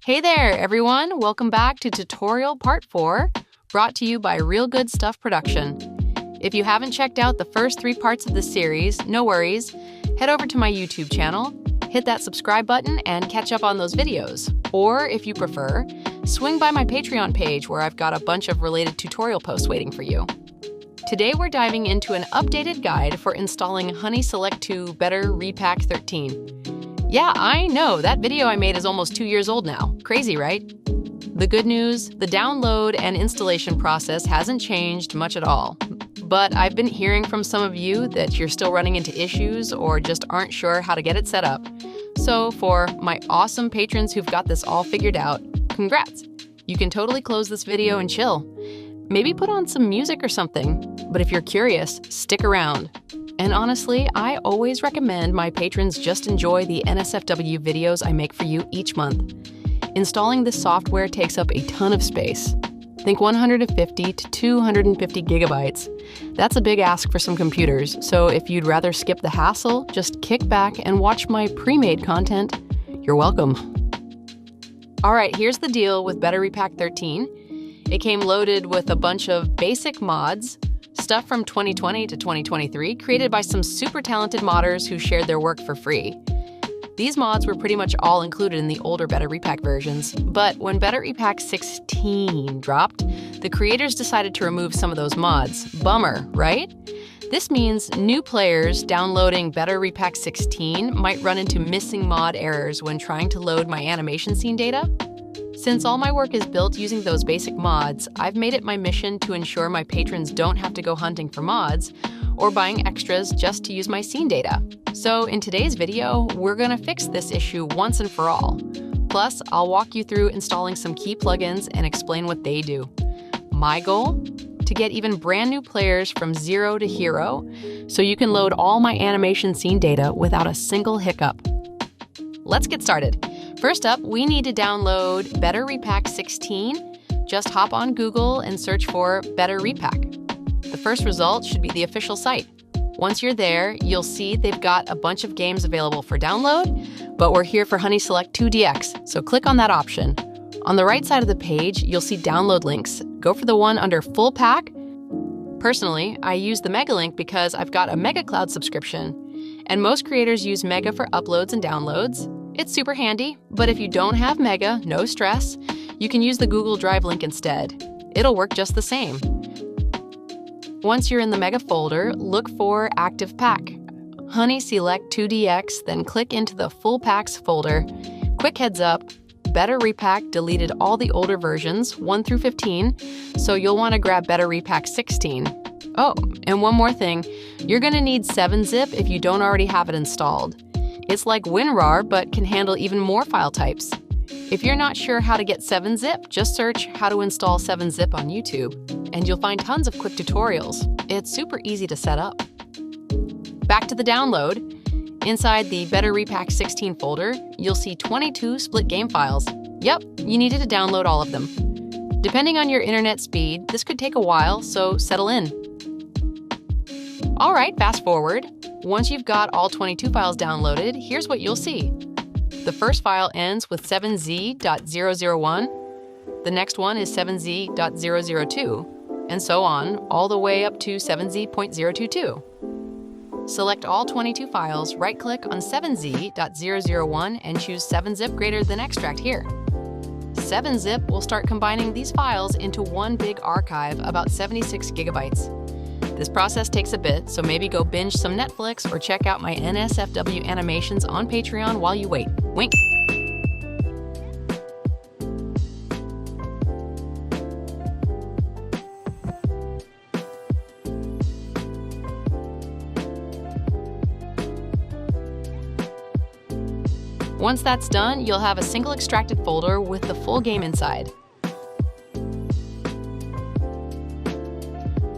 Hey there, everyone! Welcome back to tutorial part 4, brought to you by RealGoodStuff Production. If you haven't checked out the first 3 parts of this series, no worries. Head over to my YouTube channel, hit that subscribe button, and catch up on those videos. Or, if you prefer, swing by my Patreon page where I've got a bunch of related tutorial posts waiting for you. Today we're diving into an updated guide for installing Select2 BetterRepack16. Yeah, I know, that video I made is almost 2 years old now. Crazy, right? The good news, the download and installation process hasn't changed much at all. But I've been hearing from some of you that you're still running into issues or just aren't sure how to get it set up. So for my awesome patrons who've got this all figured out, congrats! You can totally close this video and chill. Maybe put on some music or something. But if you're curious, stick around. And honestly, I always recommend my patrons just enjoy the NSFW videos I make for you each month. Installing this software takes up a ton of space. Think 150 to 250 gigabytes. That's a big ask for some computers, so if you'd rather skip the hassle, just kick back and watch my pre-made content. You're welcome. All right, here's the deal with BetterRepack16. It came loaded with a bunch of basic mods, stuff from 2020 to 2023, created by some super talented modders who shared their work for free. These mods were pretty much all included in the older BetterRepack versions, but when BetterRepack16 dropped, the creators decided to remove some of those mods. Bummer, right? This means new players downloading BetterRepack16 might run into missing mod errors when trying to load my animation scene data. Since all my work is built using those basic mods, I've made it my mission to ensure my patrons don't have to go hunting for mods or buying extras just to use my scene data. So in today's video, we're gonna fix this issue once and for all. Plus, I'll walk you through installing some key plugins and explain what they do. My goal? To get even brand new players from zero to hero, so you can load all my animation scene data without a single hiccup. Let's get started. First up, we need to download BetterRepack16. Just hop on Google and search for BetterRepack. The first result should be the official site. Once you're there, you'll see they've got a bunch of games available for download, but we're here for Select2 DX, so click on that option. On the right side of the page, you'll see download links. Go for the one under Full Pack. Personally, I use the Mega link because I've got a Mega Cloud subscription, and most creators use Mega for uploads and downloads. It's super handy, but if you don't have Mega, no stress. You can use the Google Drive link instead. It'll work just the same. Once you're in the Mega folder, look for Active Pack. Select2 DX, then click into the Full Packs folder. Quick heads up, BetterRepack deleted all the older versions, 1 through 15, so you'll want to grab BetterRepack16. Oh, and one more thing, you're going to need 7-zip if you don't already have it installed. It's like WinRAR, but can handle even more file types. If you're not sure how to get 7-zip, just search how to install 7-zip on YouTube, and you'll find tons of quick tutorials. It's super easy to set up. Back to the download. Inside the BetterRepack16 folder, you'll see 22 split game files. Yep, you needed to download all of them. Depending on your internet speed, this could take a while, so settle in. All right, fast forward. Once you've got all 22 files downloaded, here's what you'll see. The first file ends with 7z.001. The next one is 7z.002, and so on, all the way up to 7z.022. Select all 22 files, right-click on 7z.001 and choose 7-zip greater than extract here. 7-zip will start combining these files into one big archive about 76 gigabytes. This process takes a bit, so maybe go binge some Netflix or check out my NSFW Animations on Patreon while you wait. Wink! Once that's done, you'll have a single extracted folder with the full game inside.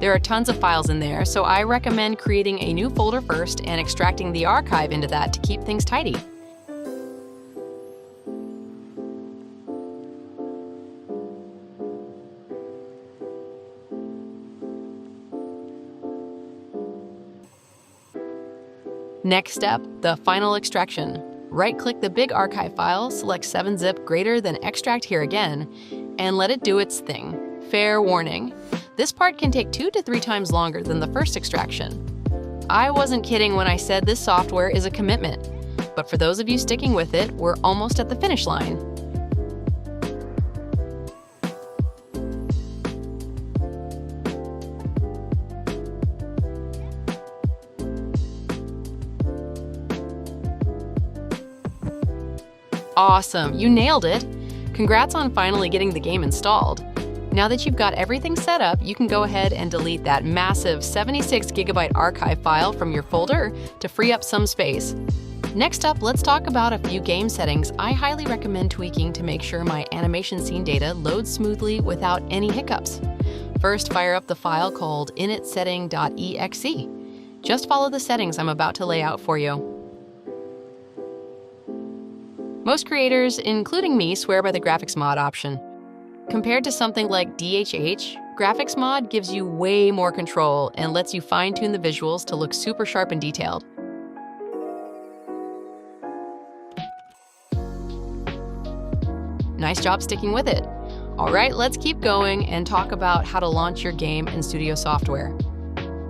There are tons of files in there, so I recommend creating a new folder first and extracting the archive into that to keep things tidy. Next step, the final extraction. Right-click the big archive file, select 7-zip greater than extract here again, and let it do its thing. Fair warning, this part can take 2 to 3 times longer than the first extraction. I wasn't kidding when I said this software is a commitment, but for those of you sticking with it, we're almost at the finish line. Awesome, you nailed it! Congrats on finally getting the game installed. Now that you've got everything set up, you can go ahead and delete that massive 76GB archive file from your folder to free up some space. Next up, let's talk about a few game settings I highly recommend tweaking to make sure my animation scene data loads smoothly without any hiccups. First, fire up the file called initsetting.exe. Just follow the settings I'm about to lay out for you. Most creators, including me, swear by the graphics mod option. Compared to something like DHH, graphics mod gives you way more control and lets you fine-tune the visuals to look super sharp and detailed. Nice job sticking with it. All right, let's keep going and talk about how to launch your game in Studio software.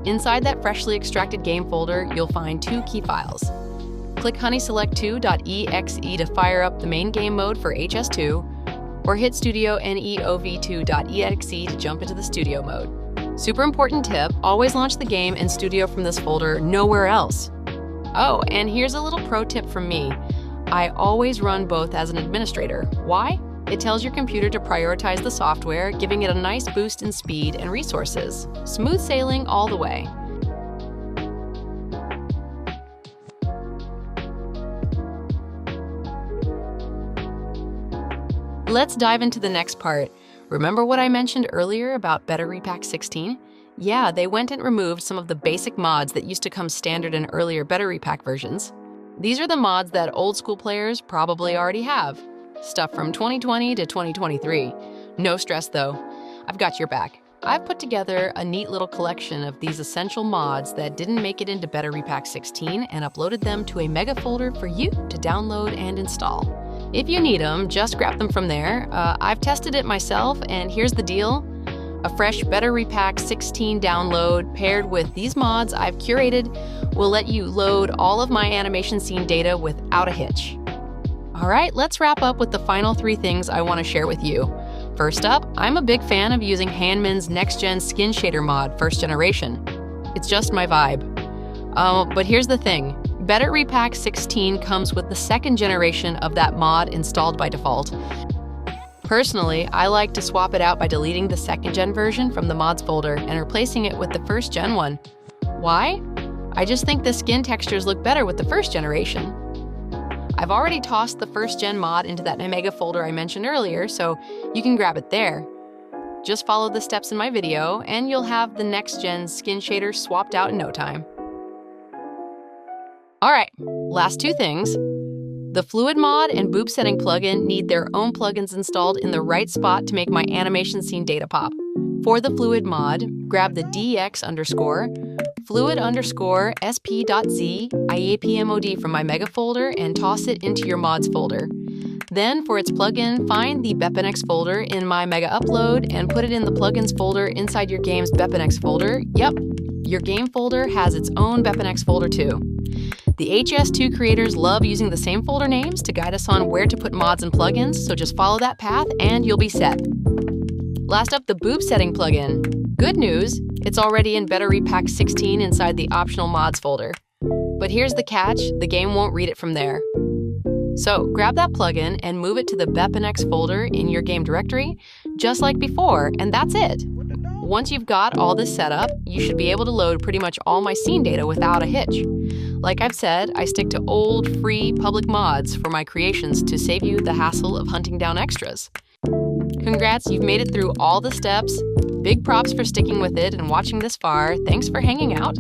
Inside that freshly extracted game folder, you'll find 2 key files. Click Select2.exe to fire up the main game mode for HS2, or hit Studio neov2.exe to jump into the Studio mode. Super important tip, always launch the game in Studio from this folder, nowhere else. Oh, and here's a little pro tip from me. I always run both as an administrator. Why? It tells your computer to prioritize the software, giving it a nice boost in speed and resources. Smooth sailing all the way. Let's dive into the next part. Remember what I mentioned earlier about BetterRepack16? Yeah, they went and removed some of the basic mods that used to come standard in earlier BetterRepack versions. These are the mods that old school players probably already have. Stuff from 2020 to 2023. No stress though, I've got your back. I've put together a neat little collection of these essential mods that didn't make it into BetterRepack16 and uploaded them to a mega folder for you to download and install. If you need them, just grab them from there. I've tested it myself, and here's the deal. A fresh BetterRepack16 download paired with these mods I've curated will let you load all of my animation scene data without a hitch. All right, let's wrap up with the final 3 things I want to share with you. First up, I'm a big fan of using Handman's next-gen skin shader mod, first generation. It's just my vibe. But here's the thing. BetterRepack16 comes with the 2nd generation of that mod installed by default. Personally, I like to swap it out by deleting the 2nd gen version from the mods folder and replacing it with the 1st gen one. Why? I just think the skin textures look better with the 1st generation. I've already tossed the 1st gen mod into that mega folder I mentioned earlier, so you can grab it there. Just follow the steps in my video and you'll have the next gen skin shader swapped out in no time. All right, last 2 things. The Fluid mod and Boob Setting plugin need their own plugins installed in the right spot to make my animation scene data pop. For the Fluid mod, grab the dx_fluid_sp.z IAPMOD from my mega folder and toss it into your mods folder. Then for its plugin, find the BepInEx folder in my mega upload and put it in the plugins folder inside your game's BepInEx folder. Yep, your game folder has its own BepInEx folder too. The HS2 creators love using the same folder names to guide us on where to put mods and plugins, so just follow that path and you'll be set. Last up, the Boob Setting plugin. Good news, it's already in BetterRepack16 inside the optional mods folder. But here's the catch, the game won't read it from there. So grab that plugin and move it to the BepInEx folder in your game directory, just like before, and that's it. Once you've got all this set up, you should be able to load pretty much all my scene data without a hitch. Like I've said, I stick to old, free, public mods for my creations to save you the hassle of hunting down extras. Congrats, you've made it through all the steps. Big props for sticking with it and watching this far. Thanks for hanging out.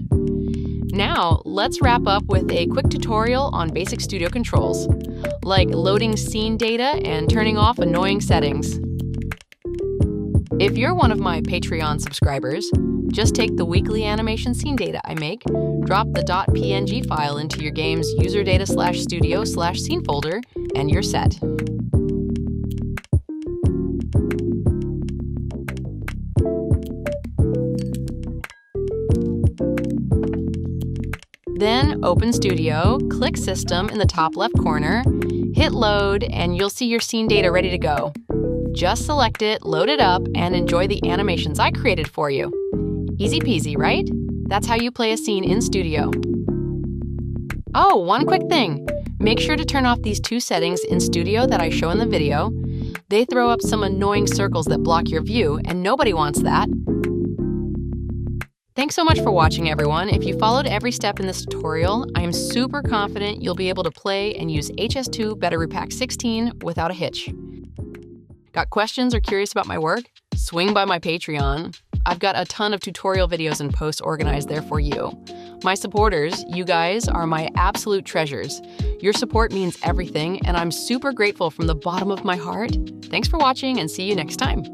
Now, let's wrap up with a quick tutorial on basic studio controls, like loading scene data and turning off annoying settings. If you're one of my Patreon subscribers, just take the weekly animation scene data I make, drop the .png file into your game's userdata/studio/scene folder, and you're set. Then open Studio, click System in the top left corner, hit Load, and you'll see your scene data ready to go. Just select it, load it up, and enjoy the animations I created for you. Easy peasy, right? That's how you play a scene in Studio. Oh, one quick thing. Make sure to turn off these 2 settings in Studio that I show in the video. They throw up some annoying circles that block your view, and nobody wants that. Thanks so much for watching, everyone. If you followed every step in this tutorial, I am super confident you'll be able to play and use HS2 BetterRepack16 without a hitch. Got questions or curious about my work? Swing by my Patreon. I've got a ton of tutorial videos and posts organized there for you. My supporters, you guys, are my absolute treasures. Your support means everything, and I'm super grateful from the bottom of my heart. Thanks for watching, and see you next time.